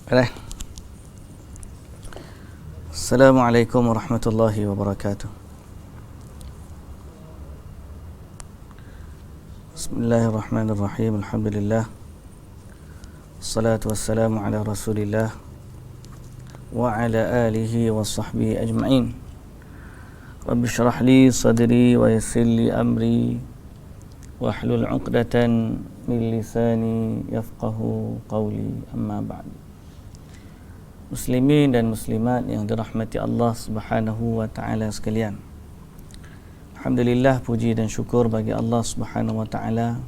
Baik. Assalamualaikum warahmatullahi wabarakatuh. Bismillahirrahmanirrahim. Alhamdulillah. Wassalatu wassalamu ala Rasulillah wa ala alihi wa sahbihi ajma'in. Rabbi syrah li sadri wa yassir li amri wahlul 'uqdatan min lisani yafqahu qawli, amma ba'd. Muslimin dan muslimat yang dirahmati Allah Subhanahu wa taala sekalian. Alhamdulillah, puji dan syukur bagi Allah Subhanahu wa taala.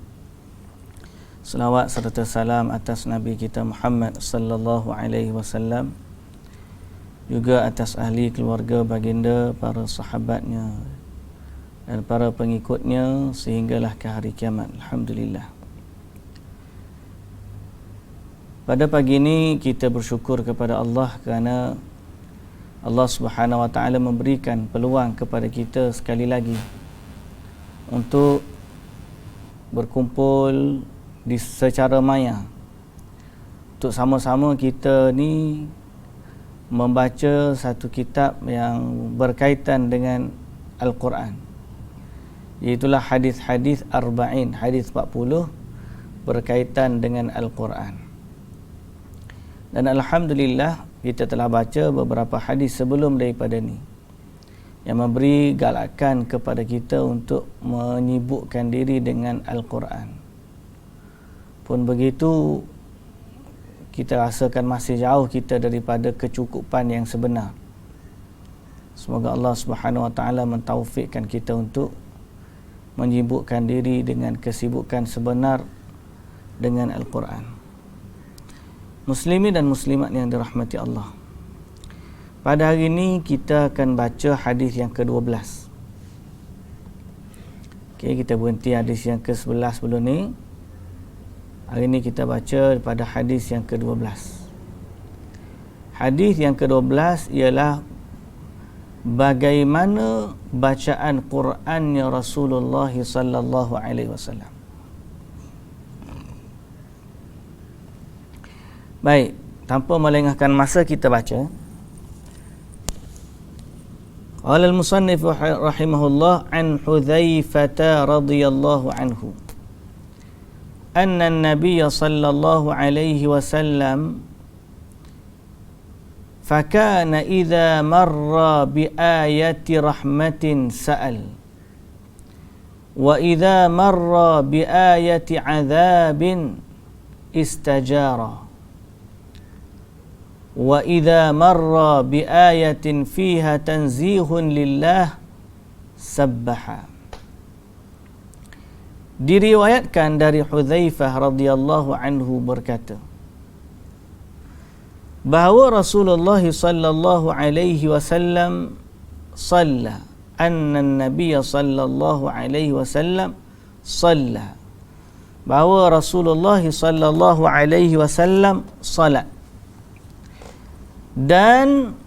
Selawat serta salam atas Nabi kita Muhammad sallallahu alaihi wasallam, juga atas ahli keluarga baginda, para sahabatnya dan para pengikutnya sehinggalah ke hari kiamat. Alhamdulillah. Pada pagi ini kita bersyukur kepada Allah kerana Allah Subhanahu wa taala memberikan peluang kepada kita sekali lagi untuk berkumpul secara maya, untuk sama-sama kita ni membaca satu kitab yang berkaitan dengan Al-Quran, iaitulah hadis-hadis arba'in, hadis 40 berkaitan dengan Al-Quran. Dan alhamdulillah kita telah baca beberapa hadis sebelum daripada ni yang memberi galakan kepada kita untuk menyibukkan diri dengan Al-Quran. Pun begitu, kita rasakan masih jauh kita daripada kecukupan yang sebenar. Semoga Allah Subhanahu wa taala mentaufikkan kita untuk menyibukkan diri dengan kesibukan sebenar dengan Al-Quran. Muslimin dan muslimat yang dirahmati Allah, pada hari ini kita akan baca hadis yang ke-12. Okey, kita berhenti hadis yang ke-11 sebelum ni. Hari ini kita baca pada hadis yang ke-12. Hadis yang ke-12 ialah bagaimana bacaan Qurannya Rasulullah sallallahu alaihi wasallam. Baik, tanpa melengahkan masa kita baca. Qala al-musannif rahimahullah an Hudzaifah radhiyallahu anhu anna an-nabiy sallallahu alaihi wasallam fakana idza marra bi ayati rahmatin sa'al wa idza marra bi ayati 'adzabin istajara wa idza marra bi ayatin fiha tanzihun lillah sabbaha. Diriwayatkan dari Hudzaifah radhiyallahu anhu berkata bahawa Rasulullah sallallahu alaihi wasallam shalla, anna an-nabiy sallallahu alaihi wasallam shalla, bahawa Rasulullah sallallahu alaihi wasallam salat. Dan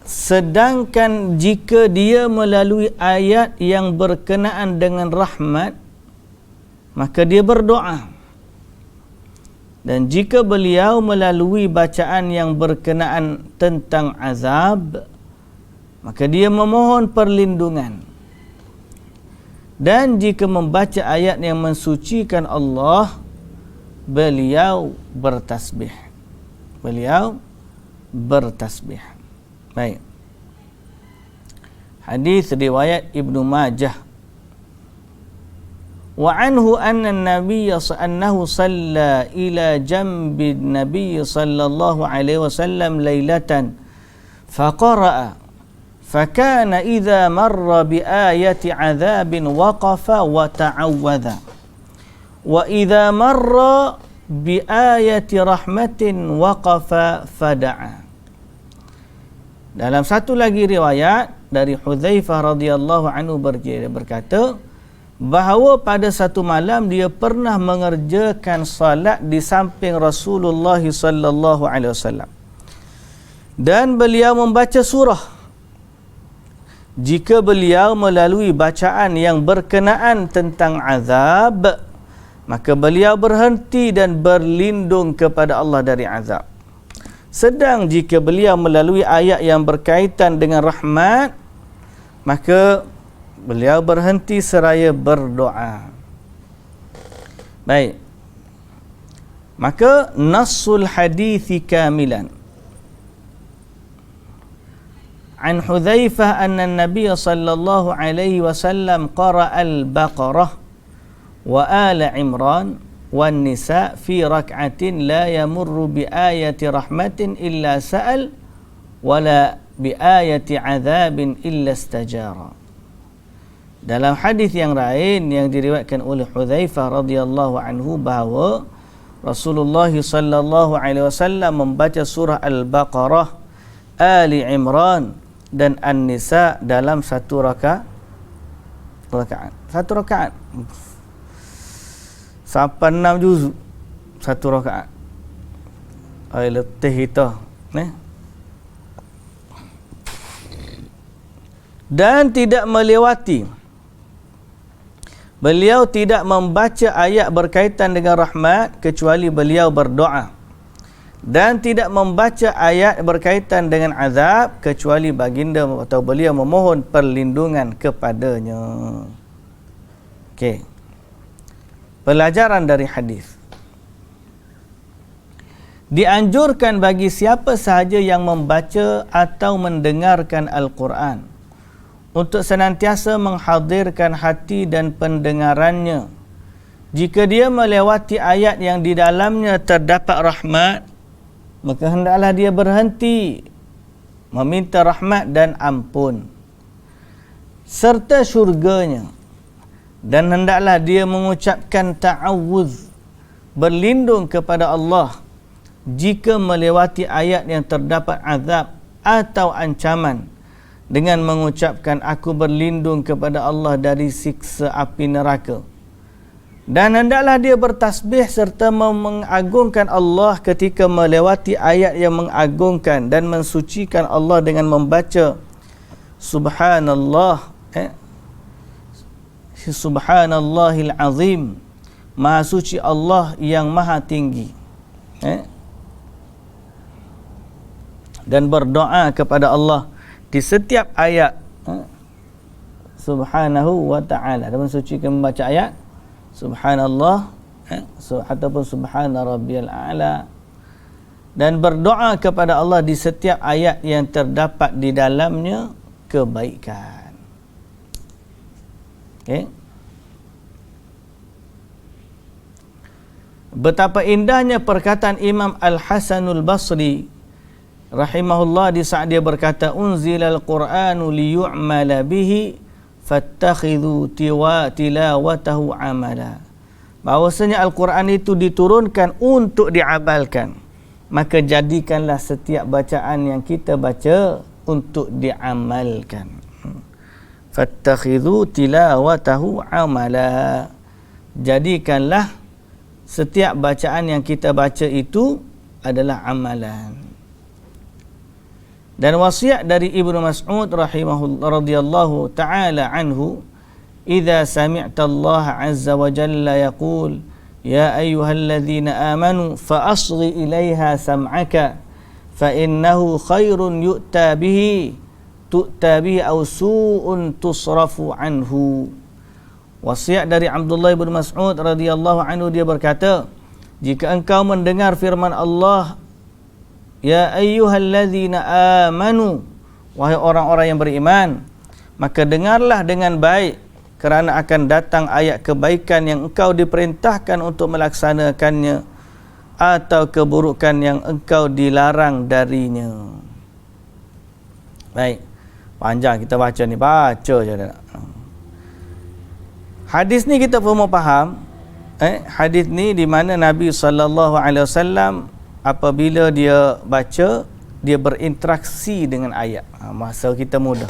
sedangkan jika dia melalui ayat yang berkenaan dengan rahmat, maka dia berdoa. Dan jika beliau melalui bacaan yang berkenaan tentang azab, maka dia memohon perlindungan. Dan jika membaca ayat yang mensucikan Allah, beliau bertasbih. Baik. Hadis riwayat Ibnu Majah. Wa anhu anna an-nabiy annahu shalla ila jambi an-nabiy sallallahu alaihi wasallam lailatan faqara'a fakana idza marra bi ayati 'adzabin waqafa wa ta'awwadha wa idza marra bi ayati rahmatin waqafa fada'a. Dalam satu lagi riwayat dari Hudzaifah radhiyallahu anhu berkata bahawa pada satu malam dia pernah mengerjakan salat di samping Rasulullah sallallahu alaihi wasallam dan beliau membaca surah. Jika beliau melalui bacaan yang berkenaan tentang azab, maka beliau berhenti dan berlindung kepada Allah dari azab. Sedang jika beliau melalui ayat yang berkaitan dengan rahmat, maka beliau berhenti seraya berdoa. Baik. Maka nassul hadithi kamilan. An Hudzaifah anna an-nabiy sallallahu alaihi wasallam qara'a al-Baqarah wa ala Imran wan Nisa fi rak'atin la yamurru bi ayati rahmatin illa sa'al wala bi ayati 'adzabin illa istajara. Dalam hadis yang lain yang diriwayatkan oleh Hudzaifah radhiyallahu anhu bahawa Rasulullah sallallahu alaihi wasallam membaca surah Al-Baqarah, Ali Imran dan An-Nisa dalam satu rakaat. Satu rakaat. Sampai 6 juzuk satu rakaat. Ai letih itu, Dan tidak melewati. Beliau tidak membaca ayat berkaitan dengan rahmat kecuali beliau berdoa. Dan tidak membaca ayat berkaitan dengan azab kecuali baginda atau beliau memohon perlindungan kepadanya. Okey. Pelajaran dari hadis. Dianjurkan bagi siapa sahaja yang membaca atau mendengarkan Al-Quran untuk senantiasa menghadirkan hati dan pendengarannya. Jika dia melewati ayat yang di dalamnya terdapat rahmat, maka hendaklah dia berhenti meminta rahmat dan ampun serta syurganya, dan hendaklah dia mengucapkan ta'awuz, berlindung kepada Allah jika melewati ayat yang terdapat azab atau ancaman, dengan mengucapkan aku berlindung kepada Allah dari siksa api neraka. Dan hendaklah dia bertasbih serta mengagungkan Allah ketika melewati ayat yang mengagungkan dan mensucikan Allah dengan membaca Subhanallah, Subhanallahil azim, Maha suci Allah yang maha tinggi, dan berdoa kepada Allah di setiap ayat Subhanahu wa ta'ala, dan mensucikan membaca ayat Subhanallah ataupun Subhana rabbiyal a'la, dan berdoa kepada Allah di setiap ayat yang terdapat di dalamnya kebaikan. Okey. Betapa indahnya perkataan Imam Al-Hasanul Basri rahimahullah di saat dia berkata, unzilal Qur'anu liyu'mala bihi fattakhidhu tilawatahu amala. Bahawasanya Al-Quran itu diturunkan untuk diamalkan, maka jadikanlah setiap bacaan yang kita baca untuk diamalkan. Fattakhidhu tilawatahu amala. Jadikanlah setiap bacaan yang kita baca itu adalah amalan. Dan wasiat dari Ibnu Mas'ud rahimahullah radhiyallahu ta'ala anhu, idza sami'ta Allah azza wa jalla yaqul ya ayyuhalladzina amanu fa asghi ilaiha sam'aka fa innahu khairun yu'ta bihi aw su'un tusrafu anhu. Wasiat dari Abdullah bin Mas'ud radhiyallahu anhu, dia berkata, jika engkau mendengar firman Allah, ya ayyuhalladzina amanu, wahai orang-orang yang beriman, maka dengarlah dengan baik, kerana akan datang ayat kebaikan yang engkau diperintahkan untuk melaksanakannya, atau keburukan yang engkau dilarang darinya. Baik, panjang kita baca ni, baca je dah. Hadis ni kita pun mau faham. Hadis ni di mana Nabi SAW apabila dia baca, dia berinteraksi dengan ayat. Masa kita mudah,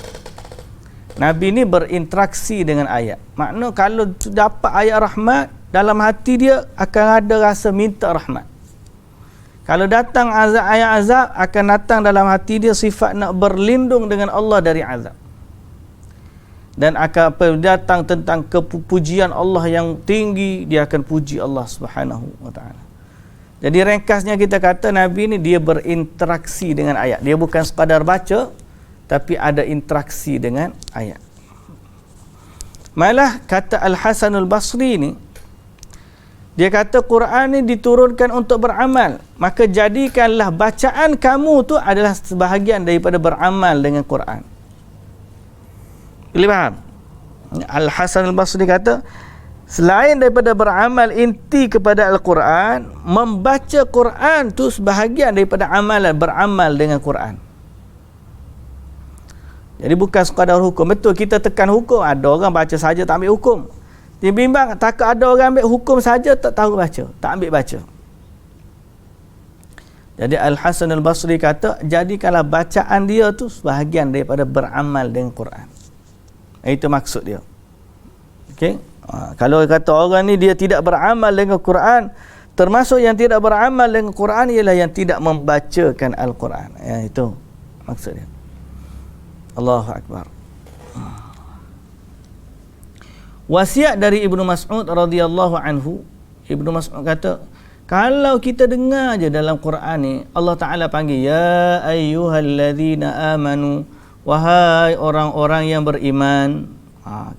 Nabi ni berinteraksi dengan ayat. Makna kalau dapat ayat rahmat, dalam hati dia akan ada rasa minta rahmat. Kalau datang azab, ayat azab, akan datang dalam hati dia sifat nak berlindung dengan Allah dari azab. Dan akan datang tentang kepujian Allah yang tinggi, dia akan puji Allah Subhanahu wa ta'ala. Jadi ringkasnya kita kata Nabi ni dia berinteraksi dengan ayat. Dia bukan sekadar baca, tapi ada interaksi dengan ayat. Malah kata Al-Hasanul Basri ni, dia kata Quran ni diturunkan untuk beramal. Maka jadikanlah bacaan kamu tu adalah sebahagian daripada beramal dengan Quran. Boleh faham? Al-Hasan Al-Basri kata, selain daripada beramal inti kepada Al-Quran, membaca Quran tu sebahagian daripada amalan, beramal dengan Quran. Jadi bukan sekadar hukum. Betul kita tekan hukum, ada orang baca saja tak ambil hukum. Dia bimbang, takut ada orang ambil hukum saja tak tahu baca, tak ambil baca. Jadi Al-Hasan Al-Basri kata, jadikanlah bacaan dia tu sebahagian daripada beramal dengan Quran. Itu maksud dia. Okey. Kalau kata orang ni dia tidak beramal dengan Quran, termasuk yang tidak beramal dengan Quran ialah yang tidak membacakan Al-Quran. Ya, itu maksud dia. Allahu Akbar. Wasiat dari Ibnu Mas'ud radhiyallahu anhu, Ibnu Mas'ud kata, kalau kita dengar je dalam Quran ni Allah Taala panggil ya ayyuhallazina amanu, wahai orang-orang yang beriman.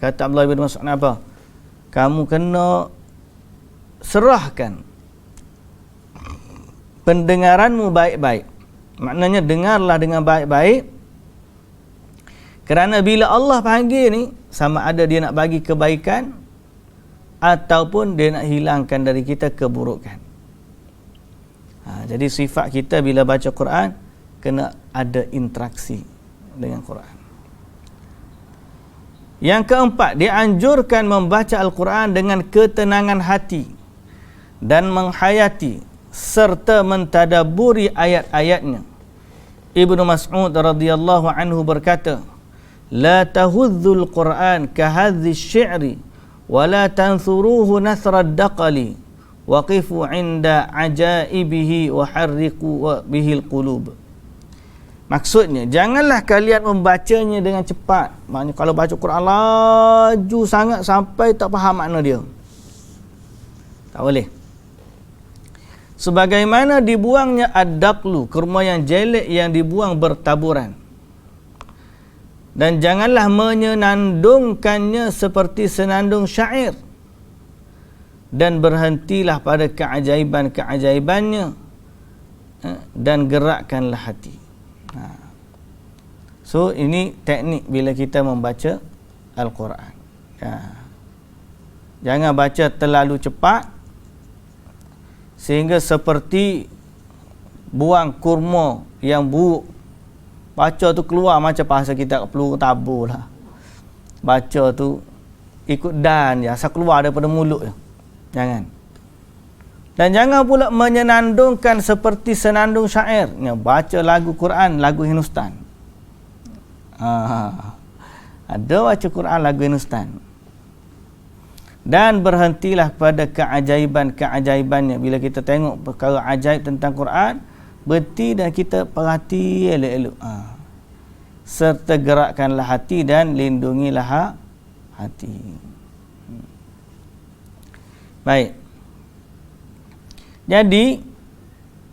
Kata Abdullah bin Mas'ud apa? Kamu kena serahkan pendengaranmu baik-baik. Maknanya dengarlah dengan baik-baik. Kerana bila Allah panggil ni, sama ada dia nak bagi kebaikan ataupun dia nak hilangkan dari kita keburukan. Jadi sifat kita bila baca Quran kena ada interaksi dengan Quran. Yang keempat, dianjurkan membaca Al-Quran dengan ketenangan hati dan menghayati serta mentadaburi ayat-ayatnya. Ibnu Mas'ud radhiyallahu anhu berkata, la tahudzul Quran kahadzi syi'ri wa la tansuruhu nasrad daqali waqifu 'inda ajaibihi wa harriqu bihil qulub. Maksudnya, janganlah kalian membacanya dengan cepat. Maknanya kalau baca Quran laju sangat sampai tak faham makna dia, tak boleh. Sebagaimana dibuangnya ad-daqlu, kurma yang jelek yang dibuang bertaburan. Dan janganlah menyenandungkannya seperti senandung syair. Dan berhentilah pada keajaiban-keajaibannya dan gerakkanlah hati. So ini teknik bila kita membaca Al-Quran. Jangan baca terlalu cepat sehingga seperti buang kurma yang buruk. Baca tu keluar macam bahasa kita peluru tabur lah. Baca tu ikut dan je, asal keluar daripada mulut je. Jangan. Dan jangan pula menyenandungkan seperti senandung syair. Baca lagu Quran, lagu Hindustan. Ada baca Quran lagu Hindustan. Dan berhentilah pada keajaiban-keajaibannya. Bila kita tengok perkara ajaib tentang Quran, berhenti dan kita perhati elok-elok. Serta gerakkanlah hati dan lindungilah hati. Baik. Jadi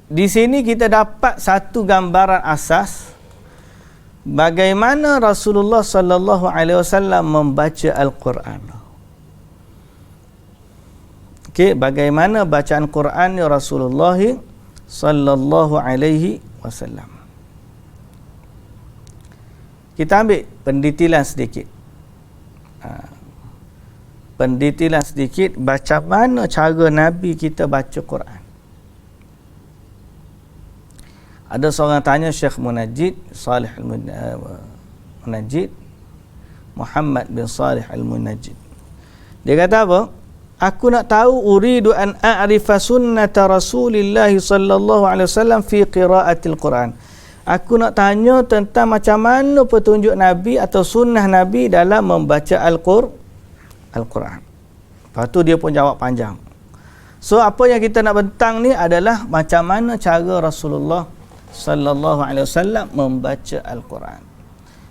di sini kita dapat satu gambaran asas bagaimana Rasulullah sallallahu alaihi wasallam membaca Al-Quran. Okey, bagaimana bacaan Quran Rasulullah sallallahu alaihi wasallam. Kita ambil pendetilan sedikit. Pendetilan sedikit macam mana cara Nabi kita baca Quran. Ada seorang tanya Syekh Munajjid Salih Al-Munajjid, Muhammad bin Salih Al-Munajjid. Dia kata apa? Aku nak tahu, uridu an a'rifa sunnata Rasulillah sallallahu alaihi wasallam fi qiraatil Quran. Aku nak tanya tentang macam mana petunjuk Nabi atau sunnah Nabi dalam membaca Al-Quran. Lepas tu dia pun jawab panjang. So apa yang kita nak bentang ni adalah macam mana cara Rasulullah sallallahu alaihi wasallam membaca Al-Quran.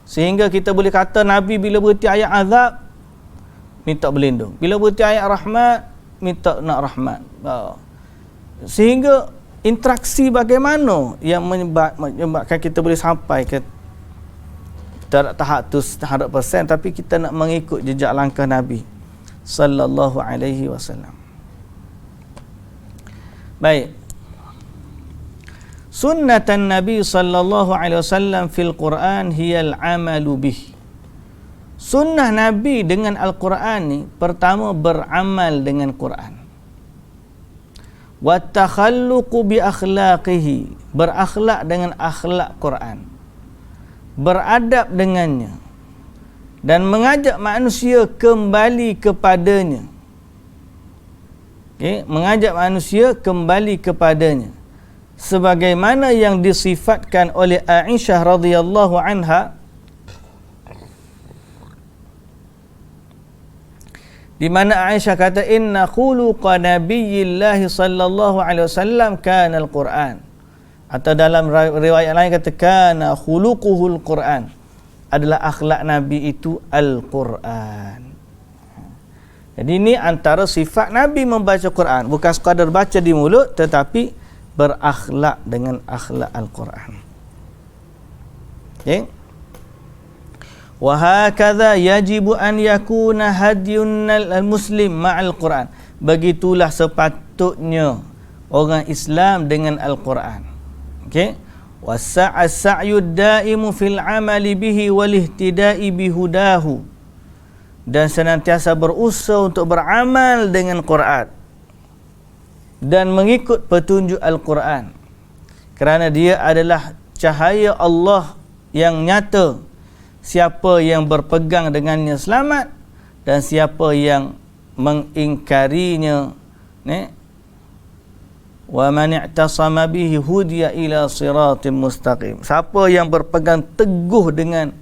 Sehingga kita boleh kata Nabi bila berhenti ayat azab minta berlindung. Bila berhenti ayat rahmat minta nak rahmat. Sehingga interaksi bagaimana yang menyebabkan kita boleh sampai ke tahap tu 100%, tapi kita nak mengikut jejak langkah Nabi sallallahu alaihi wasallam. Baik. Sunnatan Nabi sallallahu alaihi wasallam fil Quran hiya al-amalu bih. Sunnah Nabi dengan Al-Quran ni, pertama beramal dengan Quran. Wa takhalluqu bi akhlaqihi, berakhlak dengan akhlak Quran. Beradab dengannya dan mengajak manusia kembali kepadanya. Okey, mengajak manusia kembali kepadanya. Sebagaimana yang disifatkan oleh Aisyah radhiyallahu anha, di mana Aisyah kata inna khuluqa nabiyyillahi sallallahu alaihi wasallam kana al-Quran, atau dalam riwayat lain kata kana khuluquhul Quran, adalah akhlak Nabi itu Al-Quran. Jadi ini antara sifat Nabi membaca Quran, bukan sekadar baca di mulut tetapi berakhlak dengan akhlak Al-Quran. Okey. Wa hakadha yajibu an yakuna hadyun al-muslim ma'al Quran. Begitulah sepatutnya orang Islam dengan Al-Quran. Okey. Wasa'as-sa'yud da'imu fil 'amali bihi wal ihtida'i bihudahu. Dan senantiasa berusaha untuk beramal dengan Quran dan mengikut petunjuk Al-Quran, kerana dia adalah cahaya Allah yang nyata. Siapa yang berpegang dengannya selamat, dan siapa yang mengingkarinya, wa man i'tasama bihi hudiya ila siratim mustaqim. Siapa yang berpegang teguh dengan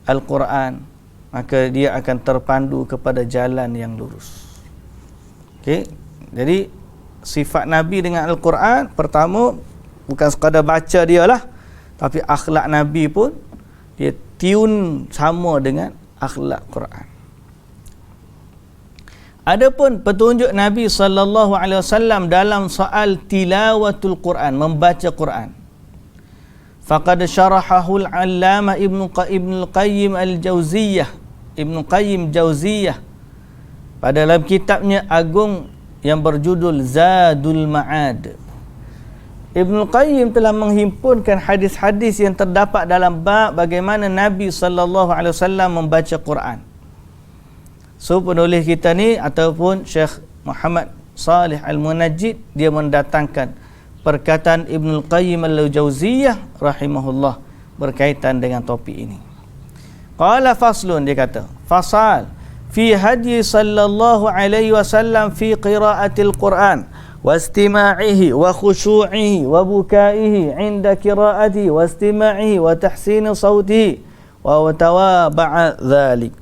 Al-Quran, maka dia akan terpandu kepada jalan yang lurus. Okey, jadi sifat Nabi dengan Al-Quran, pertama bukan sekadar baca dia lah, tapi akhlak Nabi pun dia tune sama dengan akhlak Quran. Adapun petunjuk Nabi sallallahu alaihi wasallam dalam soal tilawatul Quran, membaca Quran, faqad syarahahu al-Allamah Ibnu Qayyim al-Jauziyah, Ibnu Qayyim Jauziyah, pada dalam kitabnya agung yang berjudul Zadul Ma'ad. Ibnu Qayyim telah menghimpunkan hadis-hadis yang terdapat dalam bab bagaimana Nabi sallallahu alaihi wasallam membaca Quran. So penulis kita ni ataupun Syekh Muhammad Salih Al-Munajjid, dia mendatangkan perkataan Ibnu Qayyim Al-Jauziyah rahimahullah berkaitan dengan topik ini. Qala faslun, dia kata fasal fi hadyi sallallahu alaihi wasallam fi qiraatil Quran wa istima'ihi wa khushu'ihi wa bukaihi 'inda qiraatihi wa istima'ihi wa tahsin sautihi wa tawaba'a dhalik.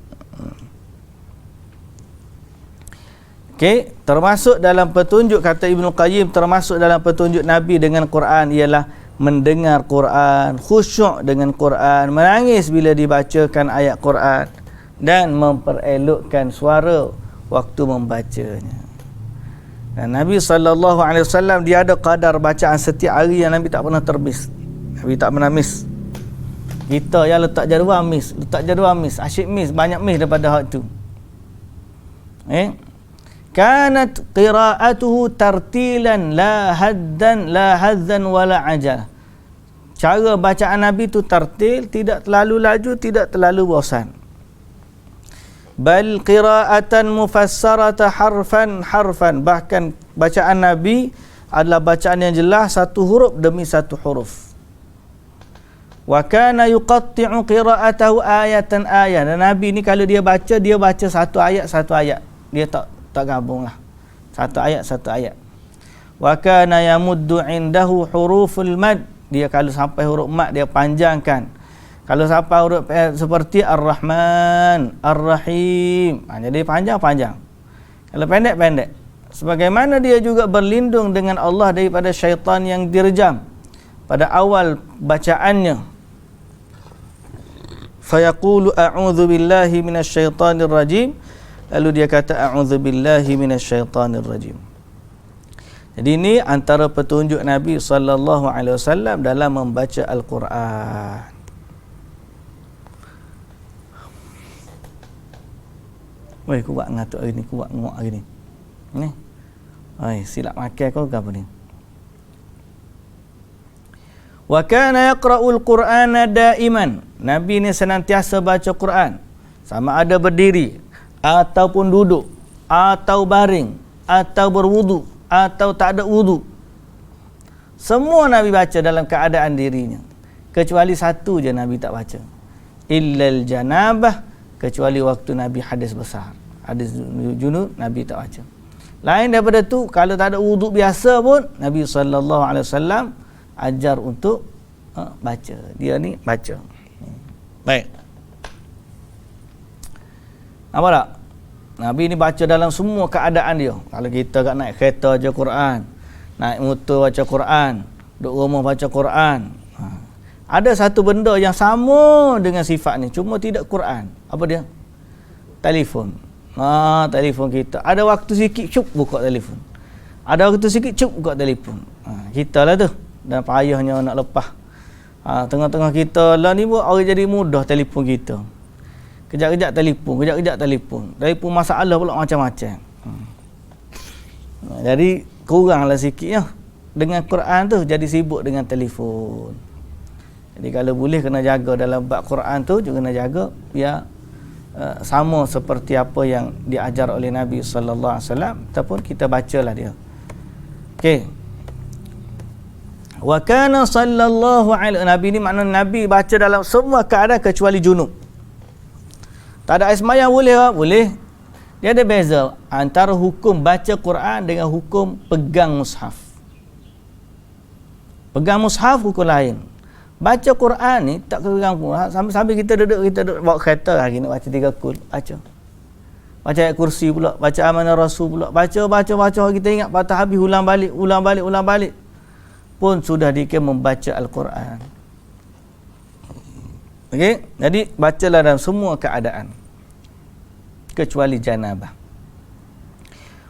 Okey, termasuk dalam petunjuk, kata Ibnu Qayyim, termasuk dalam petunjuk Nabi dengan Quran ialah mendengar Quran, khusyuk dengan Quran, menangis bila dibacakan ayat Quran, dan memperelokkan suara waktu membacanya. Dan Nabi sallallahu alaihi wasallam dia ada kadar bacaan setiap hari yang Nabi tak pernah termiss. Nabi tak pernah miss. Kita yang letak jadual miss, asyik miss, banyak miss daripada hak tu. Kanat qira'atuhu tartilan la haddan wala ajal. Cara bacaan Nabi tu tartil, tidak terlalu laju, tidak terlalu bosan. Bal qira'atan mufassarata harfan, bahkan bacaan Nabi adalah bacaan yang jelas, satu huruf demi satu huruf. Wa kana yuqatti'u qira'atahu ayatan ayat. Dan Nabi ni kalau dia baca satu ayat. Dia tak gabung lah. Satu ayat. Wa kana yamuddu indahu huruful mad. Dia kalau sampai huruf mad dia panjangkan. Kalau sampai huruf seperti Ar-Rahman, Ar-Rahim, jadi panjang-panjang. Kalau pendek-pendek. Sebagaimana dia juga berlindung dengan Allah daripada syaitan yang direjam pada awal bacaannya. Fayaqulu a'udzu billahi minasyaitonir rajim. Lalu dia kata a'udzu billahi minasyaitonir rajim. Jadi ini antara petunjuk Nabi sallallahu alaihi wasallam dalam membaca Al-Quran. Woi, kuat ngatuk hari ni, kuat nguak hari ni. Ni. Oi, silap makan kau ke apa ni? Wa kana yaqra'ul Qur'ana daiman. Nabi ni senantiasa baca Quran. Sama ada berdiri ataupun duduk atau baring atau berwudu atau tak ada wudu. Semua Nabi baca dalam keadaan dirinya. Kecuali satu je Nabi tak baca. Illal janabah, kecuali waktu Nabi hadis besar. Hadis junub Nabi tak baca. Lain daripada tu, kalau tak ada wudu biasa pun Nabi sallallahu alaihi wasallam ajar untuk baca. Dia ni baca. Baik. Nampak tak? Nabi ni baca dalam semua keadaan dia. Kalau kita kat naik kereta baca Quran, naik motor baca Quran, duduk rumah baca Quran. Ada satu benda yang sama dengan sifat ni, cuma tidak Quran. Apa dia? Telefon. Telefon kita. Ada waktu sikit cup buka telefon. Ada waktu sikit cup buka telefon. Kita lah tu. Dan payahnya nak lepas. Tengah-tengah kita lah ni pun orang jadi mudah telefon kita. Kejap-kejap telefon, kejap-kejap telefon. Telefon masalah pula macam-macam. Jadi kuranglah sikit ya. Dengan Quran tu jadi sibuk dengan telefon. Jadi kalau boleh kena jaga dalam bab Quran tu juga kena jaga biar sama seperti apa yang diajar oleh Nabi sallallahu alaihi wasallam ataupun kita bacalah dia. Okey. Wa kana sallallahu alaihi, Nabi ni makna Nabi baca dalam semua keadaan kecuali junub. Tak ada air sembahyang boleh tak? Boleh. Dia ada beza antara hukum baca Quran dengan hukum pegang mushaf. Pegang mushaf hukum lain. Baca Quran ni tak pegang pun. Sambil kita duduk bawa kereta hari nak baca 3 kul, baca. Baca ayat kursi pula, baca amanah rasul pula. Baca kita ingat patah habis ulang balik. Pun sudah dikira membaca Al-Quran. Okey, jadi bacalah dalam semua keadaan kecuali janabah.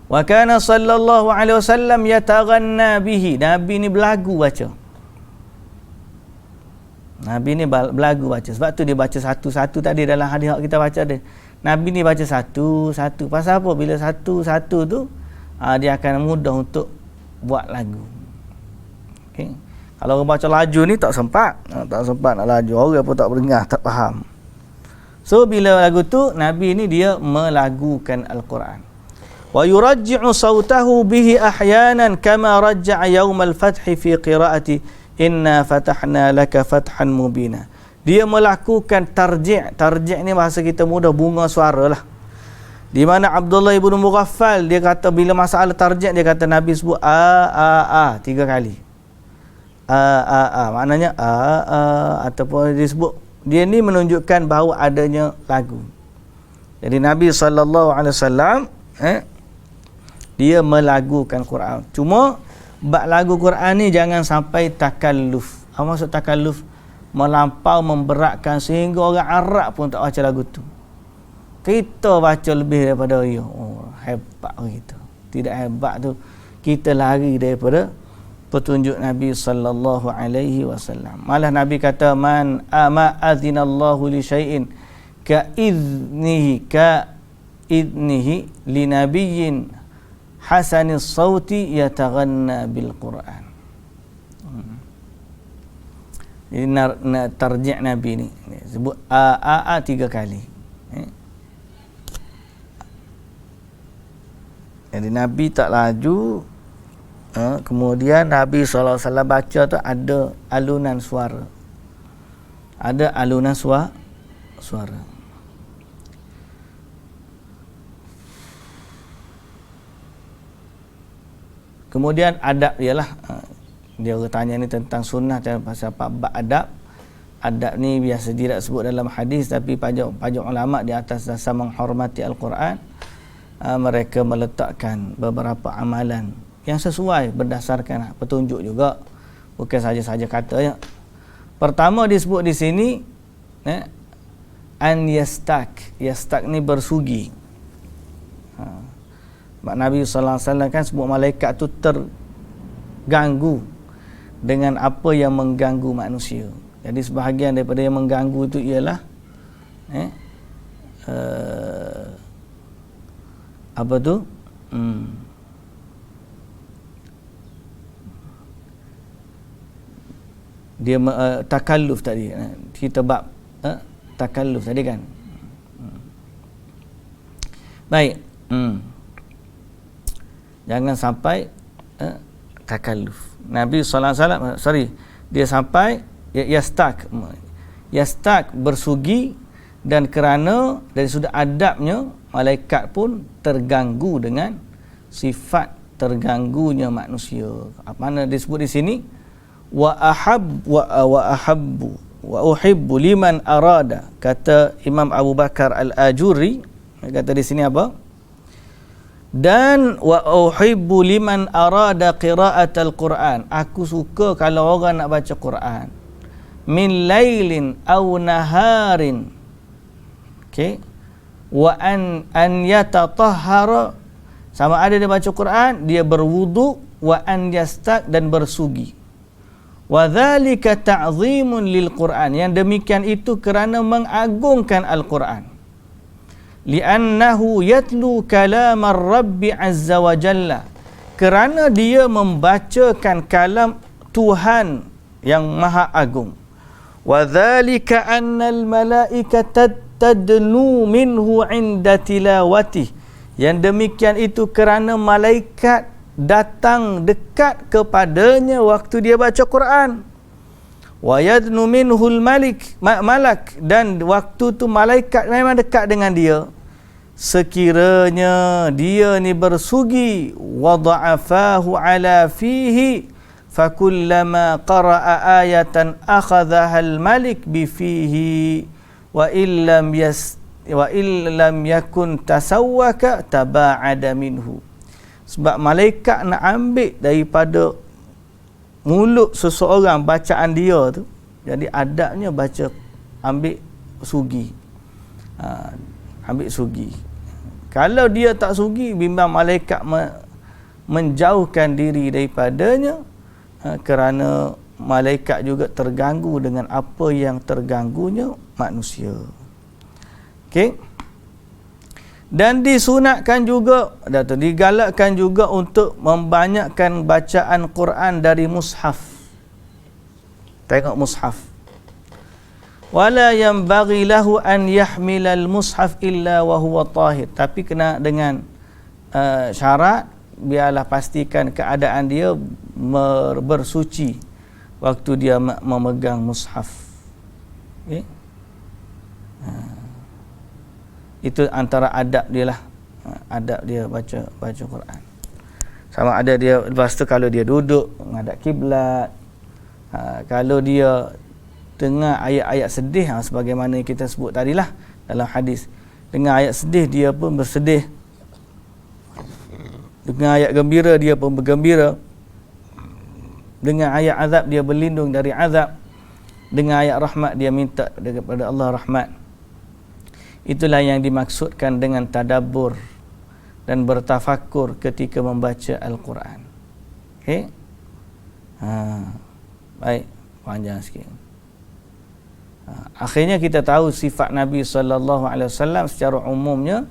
Wa kana sallallahu alaihi wasallam yataghanna bihi. Nabi ni berlagu baca. Nabi ni berlagu baca. Sebab tu dia baca satu-satu tadi dalam hadis kita baca dia. Nabi ni baca satu-satu. Pasal apa? Bila satu-satu tu dia akan mudah untuk buat lagu. Okey. Kalau orang baca laju ni tak sempat nak laju. Orang pun tak berdengar, tak faham. So bila lagu tu Nabi ni dia melagukan Al-Quran. Wa yurajji'u sautahu bihi ahyanan kama rajja'a yaumal fathi fi qiraati inna fatahna laka fathan mubina. Dia melakukan tarji'. Tarji' ni bahasa kita mudah bunga suara lah. Di mana Abdullah ibn Mughaffal dia kata bila masalah tarji' dia kata Nabi sebut 3 kali. Maknanya ataupun disebut dia ni menunjukkan bahawa adanya lagu. Jadi Nabi SAW dia melagukan Quran. Cuma bab lagu Quran ni jangan sampai takalluf. Apa maksud takalluf? Melampau memberatkan sehingga orang Arab pun tak baca lagu tu. Kita baca lebih daripada dia. Hebat gitu. Tidak hebat tu kita lari daripada petunjuk Nabi sallallahu alaihi wasallam. Malah Nabi kata man ama azinallahu li syai'in ka idnihi li nabiyyin hasanis sauti yataghanna bil Quran. Ini tarji' Nabi ni sebut 3 kali. Jadi Nabi tak laju. Kemudian Nabi SAW baca tu ada alunan suara. Ada alunan suara. Kemudian adab ialah dia tanya ni tentang sunnah dan pasal bab adab. Adab ni biasa tidak sebut dalam hadis tapi pajak ulama di atas dasar menghormati Al-Quran, mereka meletakkan beberapa amalan yang sesuai berdasarkan petunjuk juga, bukan saja-saja katanya. Pertama disebut di sini an yastak ni bersugi. Nabi sallallahu alaihi wasallam kan sebut malaikat tu terganggu dengan apa yang mengganggu manusia. Jadi sebahagian daripada yang mengganggu itu ialah apa tu? Dia takalluf tadi. Kita bab takalluf tadi kan. Baik. Jangan sampai takalluf. Nabi sallallahu alaihi wasallam dia sampai yastak bersugi, dan kerana dari sudut adabnya malaikat pun terganggu dengan sifat terganggunya manusia. Apa mana disebut di sini? Wa uhibbu liman arada, kata Imam Abu Bakar Al-Ajuri, kata di sini apa? Dan wa uhibbu liman arada qira'atal Quran, aku suka kalau orang nak baca Quran min lailin aw naharin, okey, wa an yatatahhara, sama ada dia baca Quran dia berwudu, wa an yastaq, dan bersugi. Wa dzalika ta'zimun lil Quran, yang demikian itu kerana mengagungkan Al-Quran. Li'annahu yatlu kalam ar-Rabbi azza wa jalla, kerana dia membacakan kalam Tuhan yang maha agung. Wa dzalika annal malaikata tadnu minhu 'inda tilawati, yang demikian itu kerana malaikat datang dekat kepadanya waktu dia baca Quran. Wa yadnu minhul malak, dan waktu tu malaikat memang dekat dengan dia. Sekiranya dia ni bersugi, wada'afahu ala fihi, fakullama qara'a ayatan akhadhaha al-malik bifihi, wa illam yakun tasawwaka taba'ada minhu. Sebab malaikat nak ambil daripada mulut seseorang bacaan dia tu, jadi adabnya baca, ambil sugi. Ambil sugi. Kalau dia tak sugi, bimbang malaikat menjauhkan diri daripadanya, kerana malaikat juga terganggu dengan apa yang terganggunya manusia. Okey. Dan disunatkan juga, digalakkan juga untuk membanyakkan bacaan Quran dari mushaf. Tengok mushaf. Wala yanbaghi lahu an yahmilal mushaf illa wa huwa tahir. Tapi kena dengan syarat, biarlah pastikan keadaan dia bersuci waktu dia memegang mushaf. Okay? Itu antara adab dia lah, adab dia baca Quran. Sama ada dia, lepas tu kalau dia duduk menghadap kiblat, kalau dia dengar ayat-ayat sedih, sebagaimana kita sebut tadilah dalam hadis, dengar ayat sedih dia pun bersedih, dengar ayat gembira dia pun bergembira, dengar ayat azab dia berlindung dari azab, dengar ayat rahmat dia minta daripada Allah rahmat. Itulah yang dimaksudkan dengan tadabbur dan bertafakur ketika membaca Al-Quran. Okey? Baik, panjang sikit. Akhirnya kita tahu sifat Nabi sallallahu alaihi wasallam secara umumnya,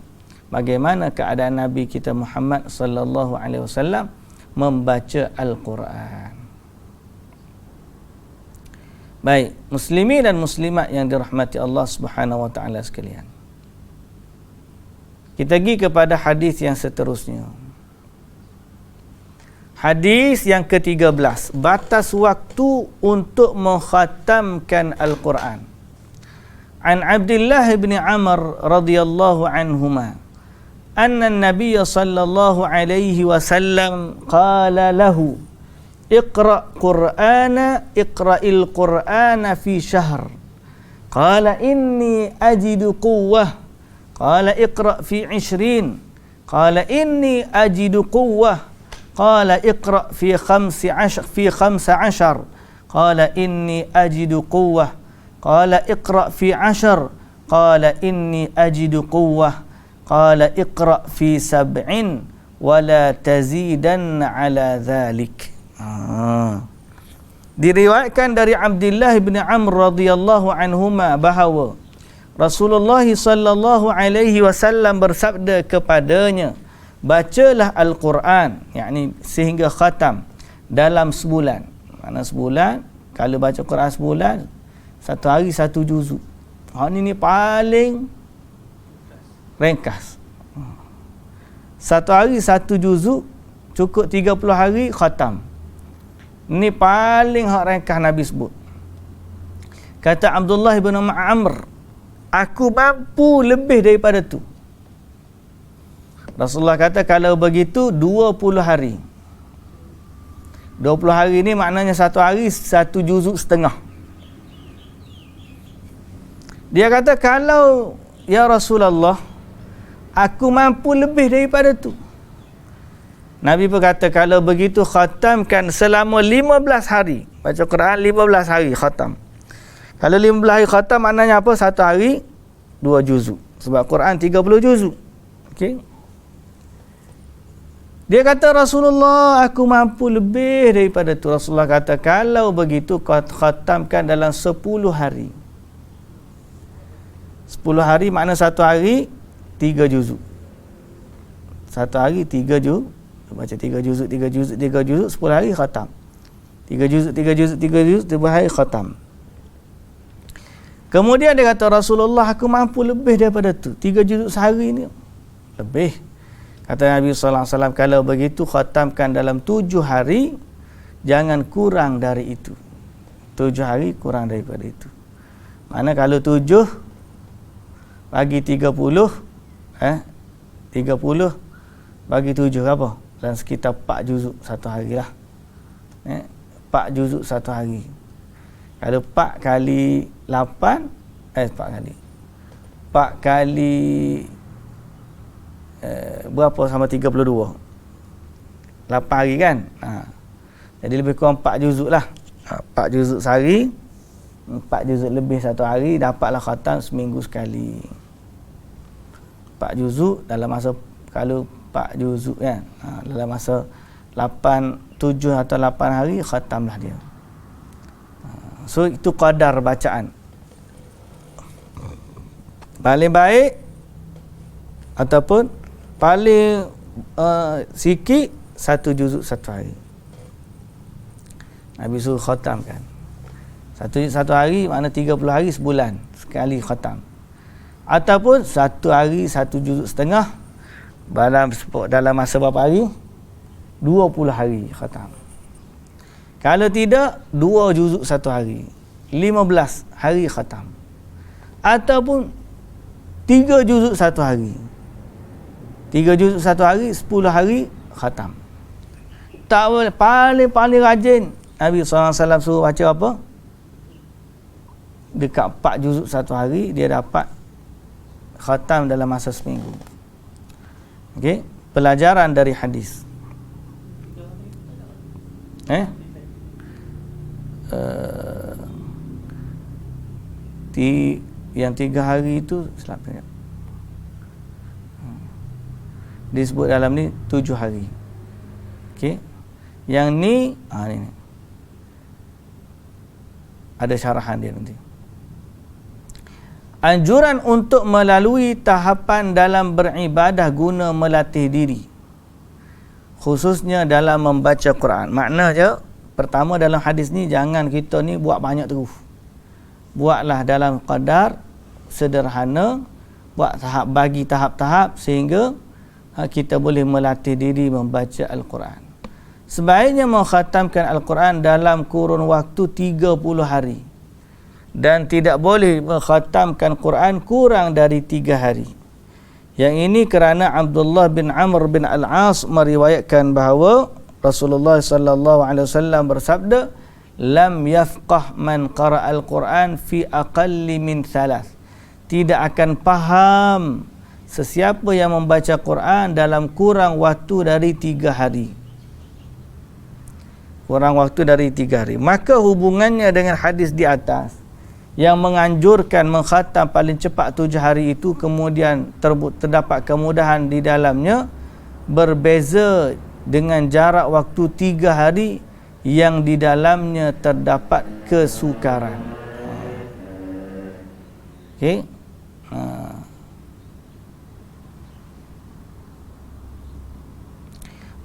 bagaimana keadaan Nabi kita Muhammad sallallahu alaihi wasallam membaca Al-Quran. Baik, muslimin dan muslimat yang dirahmati Allah Subhanahu wa taala sekalian. Kita pergi kepada hadis yang seterusnya. Hadis yang ke-13, batas waktu untuk mengkhatamkan Al-Quran. An Abdullah bin Amr radhiyallahu anhuma, anna an-nabiy sallallahu alaihi wasallam qala lahu, iqra'il Qur'ana fi syahr. Qala inni ajidu quwwah. Qala iqra' fi 20. Qala inni ajidu quwwah. Qala iqra' fi 15. Qala inni ajidu quwwah. Qala iqra' fi 10. Qala inni ajidu quwwah. Qala iqra' fi 7 wa la tazidanna ala dhalik. Diriwayatkan dari Abdullah bin Amr radhiyallahu anhuma bahawa Rasulullah sallallahu alaihi wasallam bersabda kepadanya, bacalah Al-Quran, yakni sehingga khatam dalam sebulan. Mana sebulan, kalau baca Quran sebulan, satu hari satu juzuk. Ini paling ringkas. Satu hari satu juzuk, cukup 30 hari khatam. Ini paling hak ringkas Nabi sebut. Kata Abdullah bin Amr, aku mampu lebih daripada tu. Rasulullah kata kalau begitu 20 hari. 20 hari ni maknanya satu hari satu juzuk setengah. Dia kata kalau ya Rasulullah aku mampu lebih daripada tu. Nabi berkata kalau begitu khatamkan selama 15 hari. Baca Quran 15 hari khatam. Kalau 15 hari khatam maknanya apa? Satu hari 2 juzuk. Sebab Quran 30 juzuk. Okey. Dia kata Rasulullah aku mampu lebih daripada tu. Rasulullah kata kalau begitu kau khatamkan dalam 10 hari. 10 hari makna satu hari 3 juzuk. Satu hari 3 juzuk. Baca 3 juzuk 3 juzuk 3 juzuk 10 hari khatam. 3 juzuk 3 juzuk 3 juzuk 3 hari khatam. Kemudian dia kata Rasulullah aku mampu lebih daripada tu. 3 juzuk sehari ni lebih. Kata Nabi sallallahu alaihi wasallam kalau begitu khatamkan dalam 7 hari, jangan kurang dari itu. 7 hari kurang daripada itu. Mana kalau 7 bagi 30 30 bagi 7 apa? Dan sekitar 4 juzuk satu hari lah. 4 juzuk satu hari. Kalau 4 kali 8 4 kali 4 kali berapa sama 32? 8 hari kan? Jadi lebih kurang 4 juzuk lah. 4 juzuk sehari, 4 juzuk lebih satu hari, dapatlah khatam seminggu sekali. 4 juzuk dalam masa, kalau 4 juzuk kan, dalam masa 7 atau 8 hari khatamlah dia. So itu qadar bacaan. Paling baik ataupun paling sikit 1 juzuk satu hari. Nabi suruh khatam kan. Satu hari makna 30 hari sebulan sekali khatam. Ataupun satu hari 1 juzuk setengah dalam masa berapa hari? 20 hari khatam. Kalau tidak 2 juzuk satu hari, 15 hari khatam. Ataupun 3 juzuk satu hari. 3 juzuk satu hari, 10 hari khatam. Tak boleh, paling rajin Nabi SAW suruh baca apa? Dekat 4 juzuk satu hari dia dapat khatam dalam masa seminggu. Okey, pelajaran dari hadis. Yang 3 hari itu selapnya. Disebut dalam ni 7 hari. Okey. Yang ni ni. Ada syarahan dia nanti. Anjuran untuk melalui tahapan dalam beribadah guna melatih diri, khususnya dalam membaca Quran. Maknanya pertama dalam hadis ni jangan kita ni buat banyak terus. Buatlah dalam qadar sederhana, buat bagi tahap-tahap sehingga kita boleh melatih diri membaca Al-Quran. Sebaiknya mengkhatamkan Al-Quran dalam kurun waktu 30 hari. Dan tidak boleh mengkhatamkan Quran kurang dari 3 hari. Yang ini kerana Abdullah bin Amr bin Al-As meriwayatkan bahawa Rasulullah sallallahu alaihi wasallam bersabda, "Lam yafqah man qara al-Quran fi aqalli min 3." Tidak akan faham sesiapa yang membaca Quran dalam kurang waktu dari 3 hari. Kurang waktu dari 3 hari. Maka hubungannya dengan hadis di atas yang menganjurkan mengkhatam paling cepat 7 hari itu, kemudian terdapat kemudahan di dalamnya, berbeza dengan jarak waktu 3 hari yang di dalamnya terdapat kesukaran. Okey.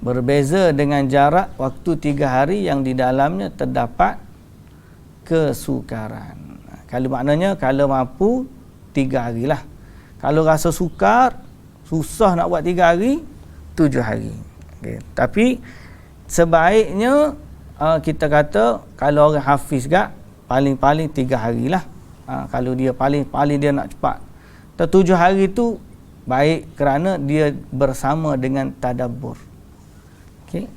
Berbeza dengan jarak waktu 3 hari yang di dalamnya terdapat kesukaran. Kalau maknanya kalau mampu 3 hari lah. Kalau rasa sukar, susah nak buat 3 hari, 7 hari. Okay. Tapi sebaiknya kita kata kalau orang hafiz gak, paling-paling 3 hari lah. Kalau dia paling-paling dia nak cepat. 7 hari tu baik kerana dia bersama dengan tadabbur. Okay.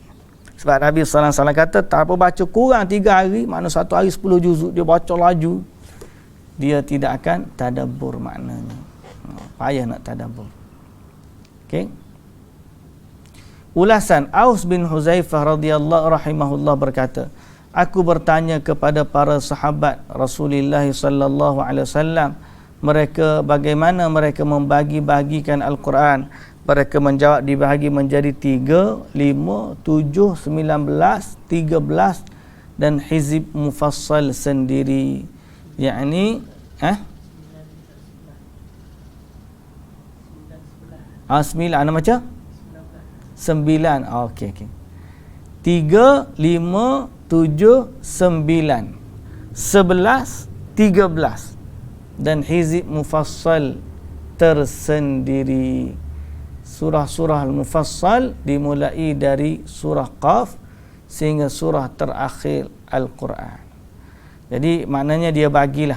Sebab Nabi sallallahu alaihi wasallam kata tak apa baca kurang 3 hari, makna 1 hari 10 juzuk dia baca laju, dia tidak akan tadabbur maknanya. Payah nak tadabbur. Okey. Ulasan Aus bin Huzaifah radhiyallahu rahimahullah berkata, aku bertanya kepada para sahabat Rasulullah sallallahu alaihi wasallam, mereka bagaimana mereka membagi-bagikan Al-Quran. Mereka menjawab dibahagi menjadi 3, 5, 7, 19, 13 dan hizib mufassal sendiri. Yakni 9 ana macam 9. Okey. 3, 5, 7, 9, 11, 13 dan hizib mufassal tersendiri. Surah-surah Al-Mufassal dimulai dari surah Qaf sehingga surah terakhir Al-Quran. Jadi maknanya dia bagilah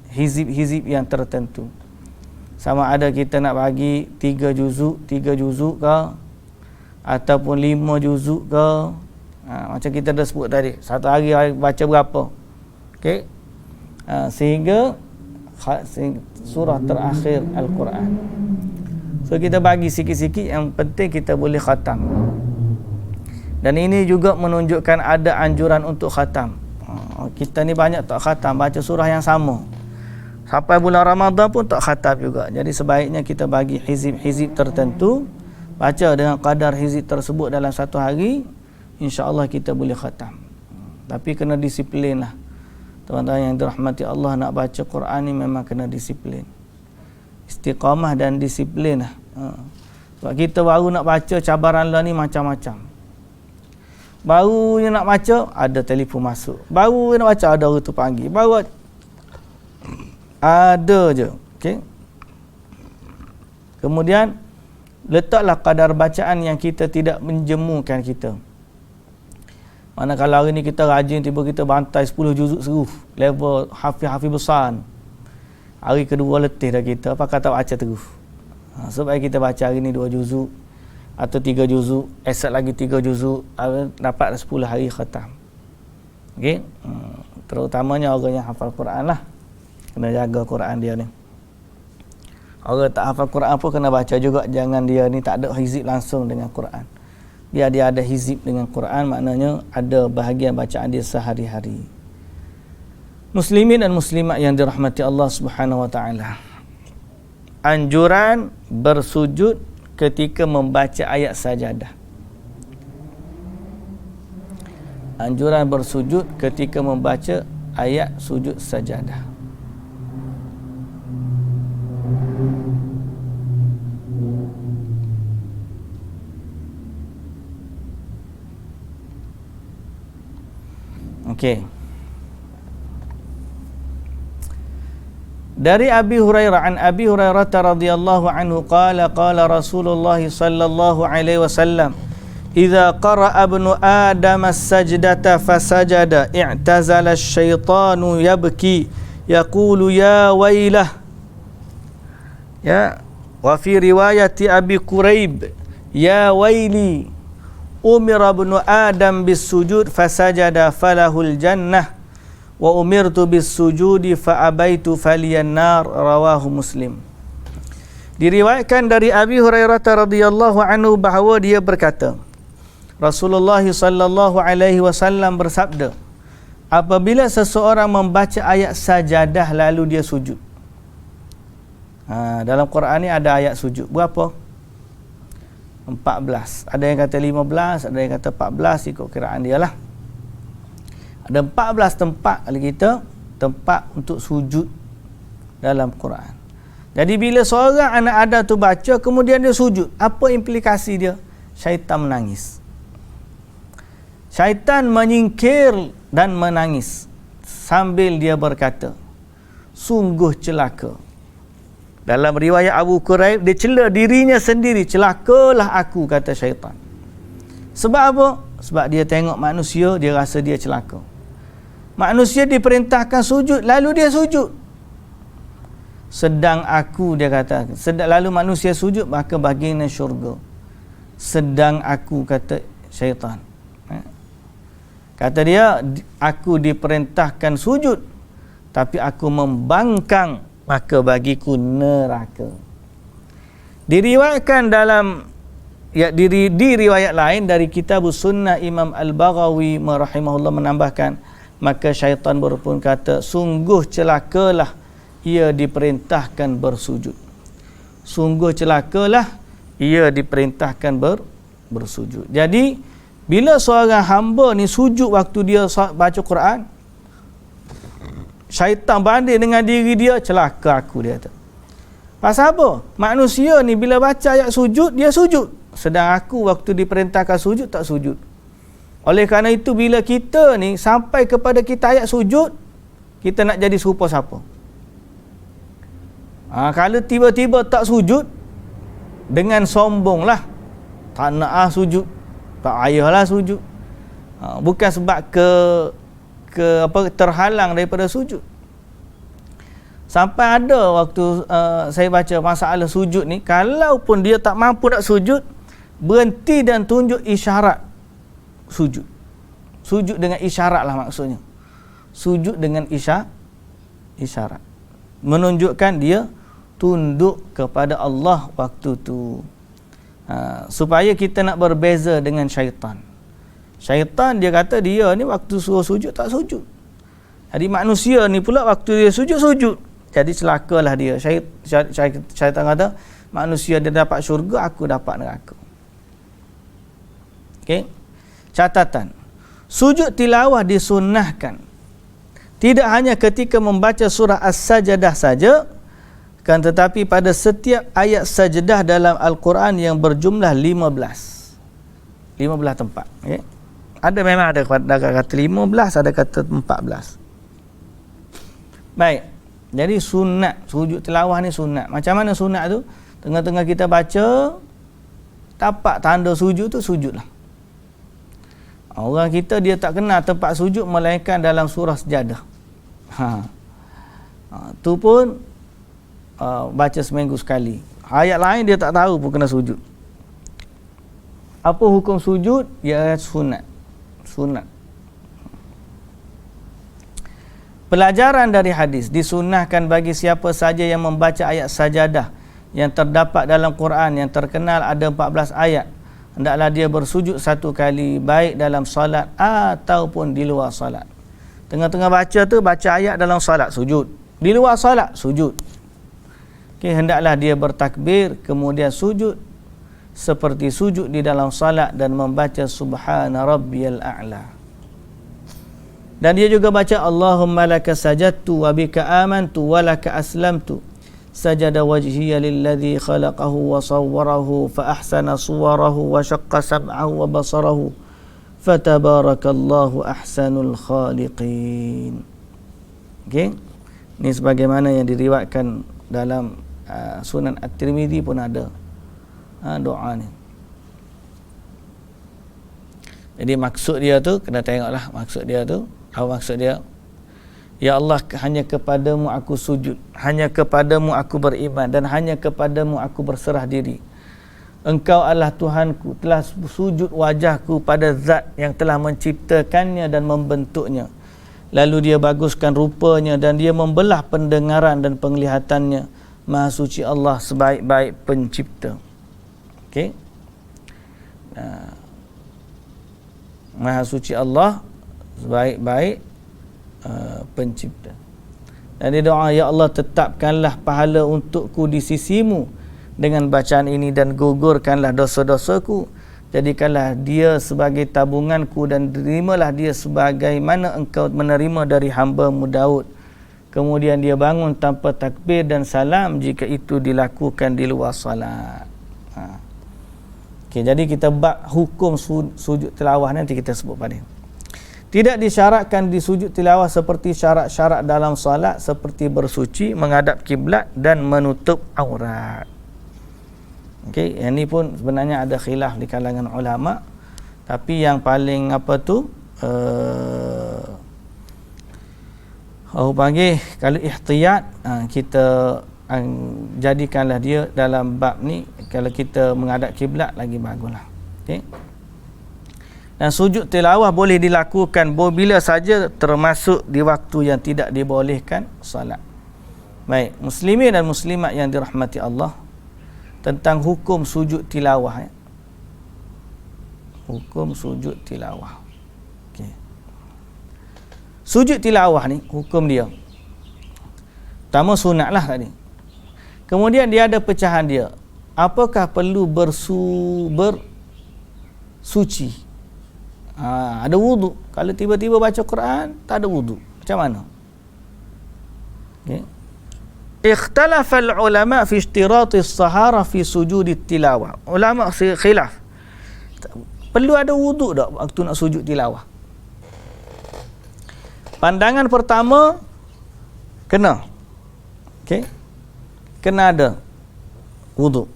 hizib-hizib yang tertentu. Sama ada kita nak bagi 3 juzuk ke ataupun 5 juzuk ke. Macam kita dah sebut tadi, satu hari baca berapa. Okey. Sehingga surah terakhir Al-Quran. So kita bagi sikit-sikit, yang penting kita boleh khatam. Dan ini juga menunjukkan ada anjuran untuk khatam. Kita ni banyak tak khatam, baca surah yang sama. Sampai bulan Ramadan pun tak khatam juga. Jadi sebaiknya kita bagi hizib-hizib tertentu, baca dengan kadar hizib tersebut dalam satu hari, insya-Allah kita boleh khatam. Tapi kena disiplin lah. Tuan-tuan yang dirahmati Allah, nak baca Quran ni memang kena disiplin. Istiqamah dan disiplin lah. Sebab kita baru nak baca, cabaran lah ni macam-macam. Baru je nak baca, ada telefon masuk. Baru je nak baca, ada orang tu panggil. Baru ada je. Okay? Kemudian letaklah kadar bacaan yang kita tidak menjemukan kita. Mana kalau hari ni kita rajin, tiba kita bantai 10 juzuk seruh, level hafiz besar. Hari kedua letih dah kita, apa kata baca terus. Sebab kita baca hari ni 2 juzuk atau 3 juzuk, esok lagi 3 juzuk, dapat 10 hari khatam. Okey. Terutamanya orang yang hafal Quran lah. Kena jaga Quran dia ni. Orang tak hafal Quran pun kena baca juga, jangan dia ni tak ada hizib langsung dengan Quran. Biar dia ada hizib dengan Quran, maknanya ada bahagian bacaan dia sehari-hari. Muslimin dan muslimat yang dirahmati Allah Subhanahu wa taala. Anjuran bersujud ketika membaca ayat sajadah. Anjuran bersujud ketika membaca ayat sujud sajadah. Okey. Dari Abi Hurairah, an Abi Hurairah radhiyallahu anhu qala Rasulullah sallallahu alaihi wasallam, idza qara'a ibnu adam as-sajdata fasajada i'tazala asy-syaitanu yabki yaqulu ya wailah. Ya, wa fi riwayati Abi Quraib ya waili umira ibnu adam bis-sujud fasajada falahul jannah wa umirtu bis sujudi fa abaitu faliyan nar, rawahu Muslim. Diriwayatkan dari Abi Hurairah radhiyallahu anhu bahawa dia berkata, Rasulullah sallallahu alaihi wasallam bersabda, apabila seseorang membaca ayat sajadah lalu dia sujud. Dalam Quran ni ada ayat sujud berapa? 14. Ada yang kata 15, ada yang kata 14, ikut kiraan dia lah. Ada 14 tempat kali kita, tempat untuk sujud dalam Quran. Jadi bila seorang anak Adam tu baca kemudian dia sujud, apa implikasi dia? Syaitan menangis. Syaitan menyingkir dan menangis sambil dia berkata, sungguh celaka. Dalam riwayat Abu Quraib, dia cela dirinya sendiri, celakalah aku, kata syaitan. Sebab apa? Sebab dia tengok manusia, dia rasa dia celaka. Manusia diperintahkan sujud, lalu dia sujud. Sedang aku, dia kata, lalu manusia sujud, maka baginya syurga. Sedang aku, kata syaitan. Kata dia, aku diperintahkan sujud, tapi aku membangkang, maka bagiku neraka. Diriwayatkan dalam di riwayat lain dari kitab Sunnah Imam Al-Baghawi rahimahullah menambahkan, maka syaitan pun kata, sungguh celakalah ia diperintahkan bersujud. Sungguh celakalah ia diperintahkan bersujud. Jadi bila seorang hamba ni sujud waktu dia baca Quran, syaitan banding dengan diri dia, celaka aku, dia kata. Pasal apa? Manusia ni bila baca ayat sujud, dia sujud. Sedang aku waktu diperintahkan sujud, tak sujud. Oleh kerana itu, bila kita ni sampai kepada kita ayat sujud, kita nak jadi serupa siapa? Kalau tiba-tiba tak sujud, dengan sombonglah, tak nak sujud, tak payahlah sujud. Bukan sebab terhalang daripada sujud. Sampai ada waktu saya baca masalah sujud ni, kalau pun dia tak mampu nak sujud, berhenti dan tunjuk isyarat sujud. Sujud dengan isyarat lah maksudnya. Sujud dengan isyarat. Menunjukkan dia tunduk kepada Allah waktu tu. Supaya kita nak berbeza dengan syaitan. Syaitan dia kata dia ni waktu suruh sujud tak sujud. Jadi manusia ni pula waktu dia sujud. Jadi celakalah dia. Syaitan kata, manusia dia dapat syurga, aku dapat neraka. Okey. Catatan. Sujud tilawah disunnahkan tidak hanya ketika membaca surah As-Sajdah saja, kan, tetapi pada setiap ayat sajdah dalam Al-Quran yang berjumlah 15 tempat. Okay? Memang ada kata 15, ada kata 14. Baik. Jadi sunat, sujud tilawah ni sunat. Macam mana sunat tu? Tengah-tengah kita baca, tapak tanda sujud tu, sujudlah. Orang kita dia tak kenal tempat sujud melainkan dalam surah Sajadah. Tu pun baca seminggu sekali. Ayat lain dia tak tahu pun kena sujud. Apa hukum sujud? Ya, sunat. Pelajaran dari hadis, disunnahkan bagi siapa saja yang membaca ayat sajadah yang terdapat dalam Quran yang terkenal ada 14 ayat, hendaklah dia bersujud satu kali, baik dalam solat ataupun di luar solat. Tengah-tengah baca tu, baca ayat dalam solat, sujud. Di luar solat, sujud. Okay, hendaklah dia bertakbir, kemudian sujud seperti sujud di dalam salat dan membaca subhana rabbiyal a'la. Dan dia juga baca Allahumma laka sajadtu wa bika amantu wa laka aslamtu sajada wajhiya lilladhi khalaqahu wa sawwarahu fa ahsana suwarahu wa syaqqa sam'ahu wa basarahu fatabarakallahu ahsanul khaliqin. Okey, ini sebagaimana yang diriwayatkan dalam Sunan At-Tirmidzi pun ada doa ni. Jadi maksud dia tu, kena tengoklah maksud dia tu. Apa maksud dia? Ya Allah, hanya kepadamu aku sujud, hanya kepadamu aku beriman, dan hanya kepadamu aku berserah diri. Engkau adalah Tuhanku, telah sujud wajahku pada zat yang telah menciptakannya dan membentuknya. Lalu dia baguskan rupanya dan dia membelah pendengaran dan penglihatannya. Maha suci Allah sebaik-baik pencipta. Okey. Maha suci Allah sebaik-baik pencipta. Dan dia doa, ya Allah, tetapkanlah pahala untukku di sisimu dengan bacaan ini dan gugurkanlah dosa-dosaku. jadikanlah dia sebagai tabunganku dan terimalah dia sebagaimana engkau menerima dari hamba-Mu Daud. Kemudian dia bangun tanpa takbir dan salam jika itu dilakukan di luar salat. Okay, jadi kita bab hukum sujud tilawah nanti kita sebut pada. Tidak disyaratkan di sujud tilawah seperti syarat-syarat dalam solat seperti bersuci, menghadap kiblat dan menutup aurat. Okey, yang ni pun sebenarnya ada khilaf di kalangan ulama. Tapi yang paling panggil kalau ihtiyat, kita jadikanlah dia dalam bab ni, kalau kita menghadap kiblat lagi baguslah. Okey. Dan sujud tilawah boleh dilakukan bila saja termasuk di waktu yang tidak dibolehkan solat. Baik, muslimin dan muslimat yang dirahmati Allah, tentang hukum sujud tilawah. Hukum sujud tilawah. Okey. Sujud tilawah ni hukum dia. Pertama sunatlah tadi. Kemudian dia ada pecahan dia. Apakah perlu bersuci? Ada wudu. Kalau tiba-tiba baca Quran tak ada wudu, macam mana? Okay. Ikhtalafa al-ulama fi ishtirati as-sahara fi sujud tilawah. Ulama khilaf. Perlu ada wudu tak waktu nak sujud tilawah? Pandangan pertama, kena. Okey. Kena ada wudu.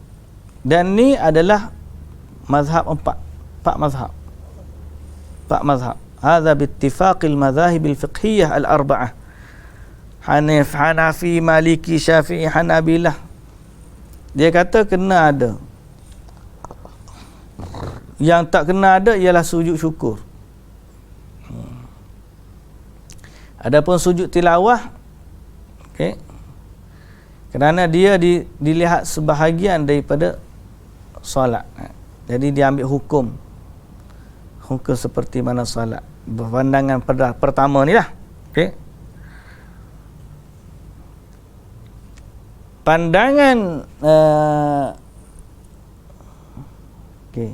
Dan ni adalah mazhab empat mazhab. Hadza biittifaqil madhahibil fiqhiyah al-arba'ah. Hanafi, Maliki, Syafi'i, Hanabilah. Dia kata kena ada. Yang tak kena ada ialah sujud syukur. Adapun sujud tilawah, okey, kerana dia dilihat sebahagian daripada solat. Jadi dia ambil hukum seperti mana solat. Pandangan pertama ni lah. Okey. Pandangan okey.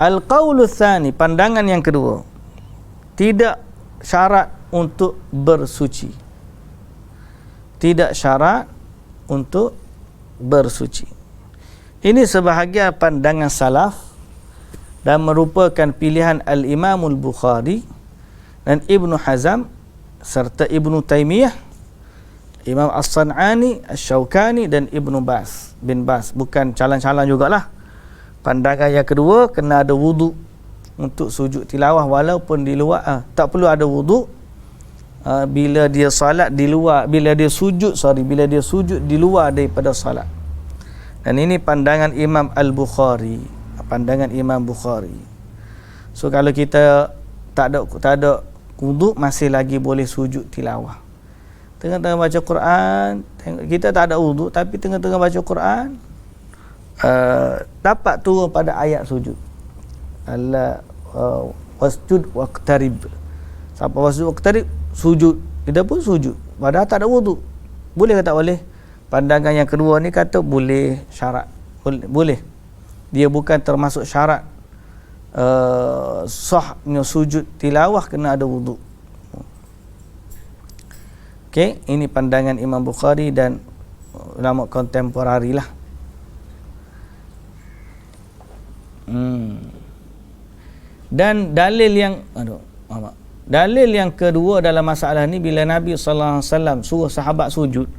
Al-qaulu tsani, pandangan yang kedua. Tidak syarat untuk bersuci. Tidak syarat untuk bersuci. Ini sebahagian pandangan salaf dan merupakan pilihan Al-Imam Al-Bukhari dan Ibnu Hazm serta Ibnu Taimiyah, Imam As-San'ani, Asy-Syaukani dan Ibnu Baz bin Baz. Bukan calang-calang jugalah. Pandangan yang kedua, kena ada wudu untuk sujud tilawah walaupun di luar. Tak perlu ada wudu bila dia salat di luar, bila dia sujud di luar daripada salat. Dan ini pandangan Imam Al-Bukhari, pandangan Imam Bukhari. So kalau kita tak ada wudu, masih lagi boleh sujud tilawah. Tengah-tengah baca Quran, kita tak ada wudu tapi tengah-tengah baca Quran, dapat turun pada ayat sujud. Allah wasjud waqtarib. Siapa wasjud waqtarib, sujud. Kita pun sujud padahal tak ada wudu. Boleh ke tak boleh? Pandangan yang kedua ni kata boleh, syarat. Boleh. Dia bukan termasuk syarat sahnya sujud tilawah kena ada wudu. Okey, ini pandangan Imam Bukhari dan ulama kontemporari lah. Dan dalil yang kedua dalam masalah ni, bila Nabi sallallahu alaihi wasallam suruh sahabat sujud,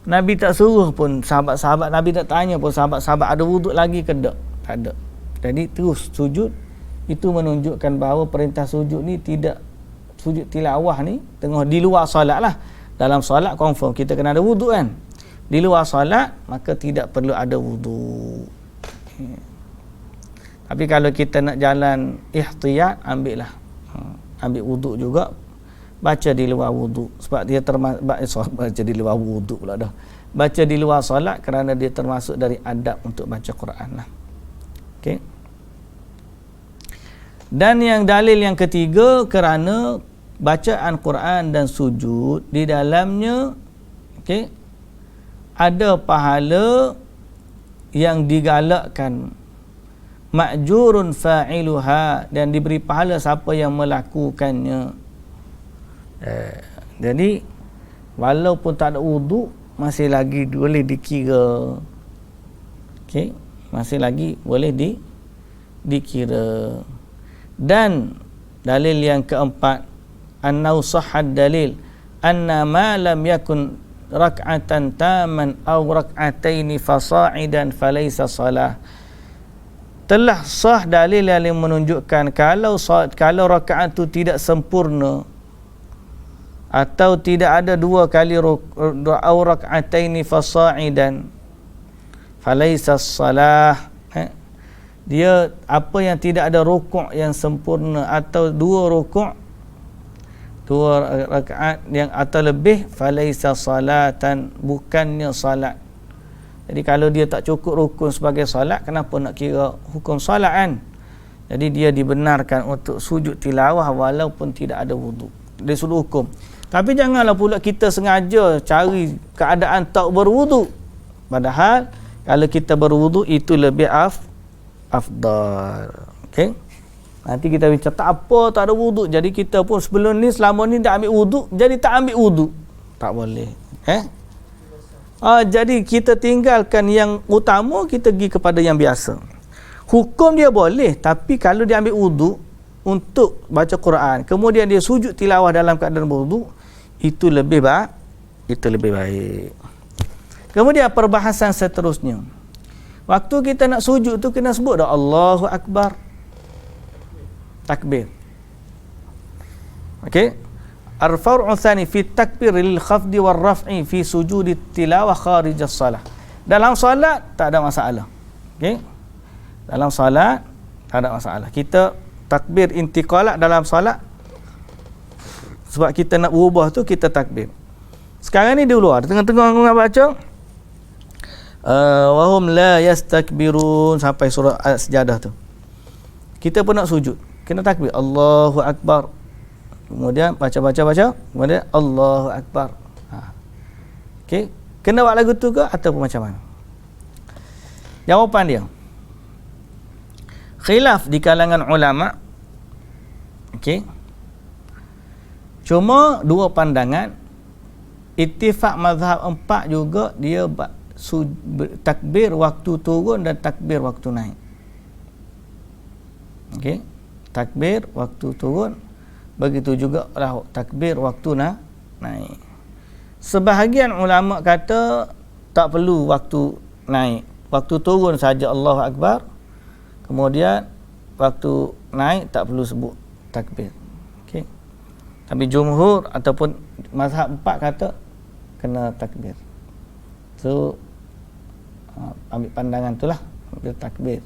Nabi tak suruh pun sahabat-sahabat, Nabi tak tanya pun sahabat-sahabat ada wuduk lagi ke tak? Tak ada. Jadi terus sujud. Itu menunjukkan bahawa perintah sujud ni tidak, sujud tilawah ni tengah di luar solat lah. Dalam solat confirm kita kena ada wuduk kan. Di luar solat maka tidak perlu ada wuduk. Tapi kalau kita nak jalan ihtiyat, ambil wuduk juga, baca di luar wuduk sebab dia baca di luar wuduk pula dah. Baca di luar solat kerana dia termasuk dari adab untuk baca Quran lah. Okey. Dan yang dalil yang ketiga, kerana bacaan Quran dan sujud di dalamnya, okey, ada pahala yang digalakkan, ma'jurun fa'iluha, dan diberi pahala siapa yang melakukannya. Jadi walaupun tak ada wudu masih lagi boleh dikira. Okey, masih lagi boleh dikira. Dan dalil yang keempat, annau sahhad dalil anna ma lam yakun rak'atan taman aw rak'ataini fasa'idan falaysa salah. Telah sah dalil yang menunjukkan kalau rakaat itu tidak sempurna atau tidak ada 2 kali aw rak'ataini fasa'idan falaysa salah. Dia apa yang tidak ada rukuk yang sempurna atau 2 rukuk, 2 rakaat yang atau lebih, falaisa salatan, bukannya salat. Jadi kalau dia tak cukup rukun sebagai salat, kenapa nak kira hukum salat kan? Jadi dia dibenarkan untuk sujud tilawah walaupun tidak ada wudu. Dari sudut hukum. Tapi janganlah pula kita sengaja cari keadaan tak berwudu. Padahal kalau kita berwudu itu lebih afdal. Okey? Nanti kita bincang tak apa, tak ada wuduk. Jadi kita pun sebelum ni, selama ni dah ambil wuduk, jadi tak ambil wuduk. Tak boleh. Jadi kita tinggalkan yang utama, kita pergi kepada yang biasa. Hukum dia boleh, tapi kalau dia ambil wuduk untuk baca Quran, kemudian dia sujud tilawah dalam keadaan berwuduk, itu lebih baik. Kemudian perbahasan seterusnya. Waktu kita nak sujud tu kena sebut dah Allahu Akbar. Takbir. Okey. Al-far'u tsani fi takbir lil khafdi wal raf'i fi sujudi tilawah kharij as-salah. Dalam solat tak ada masalah. Okey. Dalam solat tak ada masalah. Kita takbir intiqalat dalam solat. Sebab kita nak berubah tu kita takbir. Sekarang ni di luar, tengah-tengah orang baca wahum la yastakbirun sampai surah As-Sajdah tu. Kita pun nak sujud, kena takbir Allahu Akbar. Kemudian baca, kemudian Allahu Akbar. Okey, kena buat lagu tu ke ataupun macam mana? Jawapan dia, khilaf di kalangan ulama. Okey, cuma 2 pandangan. Ittifaq mazhab 4 juga, dia takbir waktu turun dan takbir waktu naik. Okey, takbir waktu turun, begitu juga lah takbir waktu naik. Sebahagian ulama kata tak perlu waktu naik, waktu turun saja Allahu Akbar, kemudian waktu naik tak perlu sebut takbir. Okey, tapi jumhur ataupun mazhab 4 kata kena takbir. So ambil pandangan itulah, ambil takbir.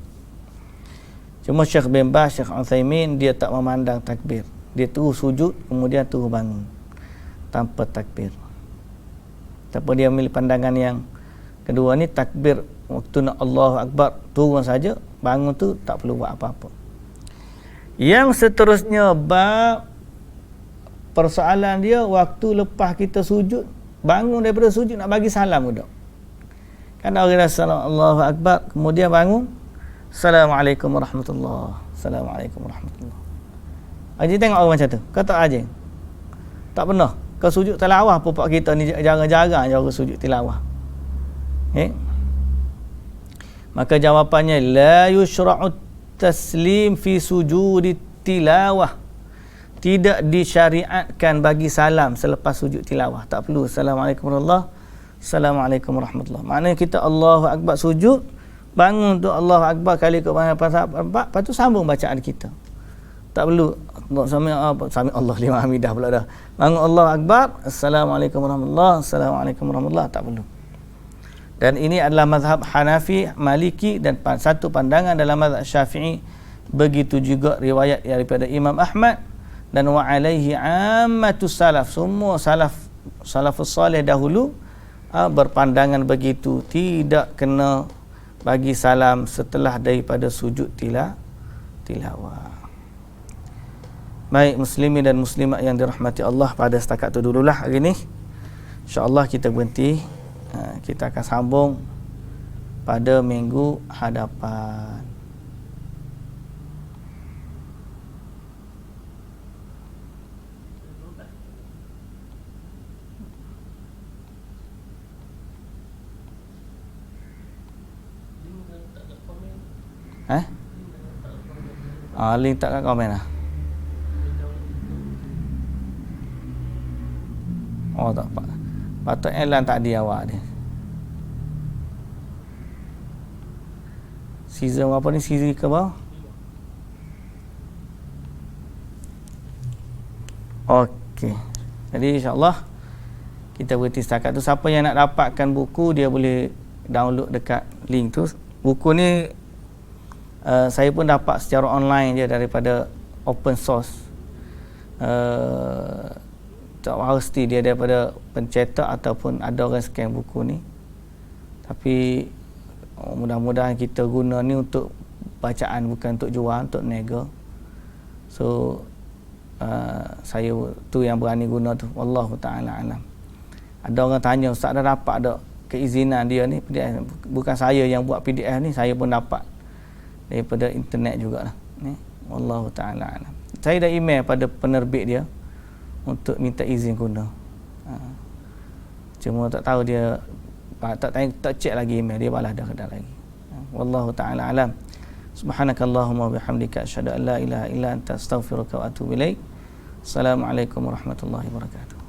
Cuma Syekh bin Baz, Syekh Uthaymin, dia tak memandang takbir. Dia terus sujud, kemudian terus bangun tanpa takbir. Tapi dia ambil pandangan yang kedua ni, takbir waktu nak Allahu Akbar turun saja, bangun tu tak perlu buat apa-apa. Yang seterusnya, bab persoalan dia waktu lepas kita sujud, bangun daripada sujud nak bagi salam ke tak? Kan orang dah salam Allahu Akbar, kemudian bangun, Assalamualaikum warahmatullahi. Assalamualaikum warahmatullahi. Haji tengok orang macam tu. Kau tak Haji? Tak pernah. Kau sujud tilawah pupak kita ni jarang-jarang je orang sujud tilawah. Maka jawapannya, la yushra'u taslim fi sujudi tilawah. Tidak disyariatkan bagi salam selepas sujud tilawah. Tak perlu. Assalamualaikum warahmatullahi. Assalamualaikum warahmatullahi. Maknanya kita Allahu Akbar sujud, bangun tu Allahu Akbar kali ke lepas tu sambung bacaan kita. Tak perlu sami Allah lima hamidah pula dah. Bangun Allahu Akbar, Assalamualaikum warahmatullahi, Assalamualaikum warahmatullahi, tak perlu. Dan ini adalah mazhab Hanafi, Maliki, dan satu pandangan dalam mazhab Syafi'i. Begitu juga riwayat daripada Imam Ahmad, dan wa alaihi ammatus salaf. Semua salafus salih dahulu berpandangan begitu, tidak kena bagi salam setelah daripada sujud tilawah. Baik muslimin dan muslimat yang dirahmati Allah, pada setakat itu dululah hari ini. InsyaAllah kita berhenti. Kita akan sambung pada minggu hadapan. Link tak kat komen lah. Oh tak apa. Patut Elan tak di awak ni. Season apa ni? Season ke bawah? Okey. Jadi insya-Allah kita berhenti setakat tu. Siapa yang nak dapatkan buku, dia boleh download dekat link tu. Buku ni saya pun dapat secara online je daripada open source. Tak pasti dia daripada pencetak ataupun ada orang scan buku ni. Tapi mudah-mudahan kita guna ni untuk bacaan, bukan untuk jual, untuk nego. So saya tu yang berani guna tu. Wallahu taala alam. Ada orang tanya, ustaz dah dapat tak keizinan dia ni PDF? Bukan saya yang buat PDF ni, saya pun dapat daripada internet jugalah ni. Wallahu taala alam. Saya dah email pada penerbit dia untuk minta izin guna. Cuma tak tahu dia tak check lagi email dia, balas dah lagi. Wallahu taala alam. Subhanakallahumma bihamdika asyhadu an la ilaha illa anta astaghfiruka wa atubu ilaik. Assalamualaikum warahmatullahi wabarakatuh.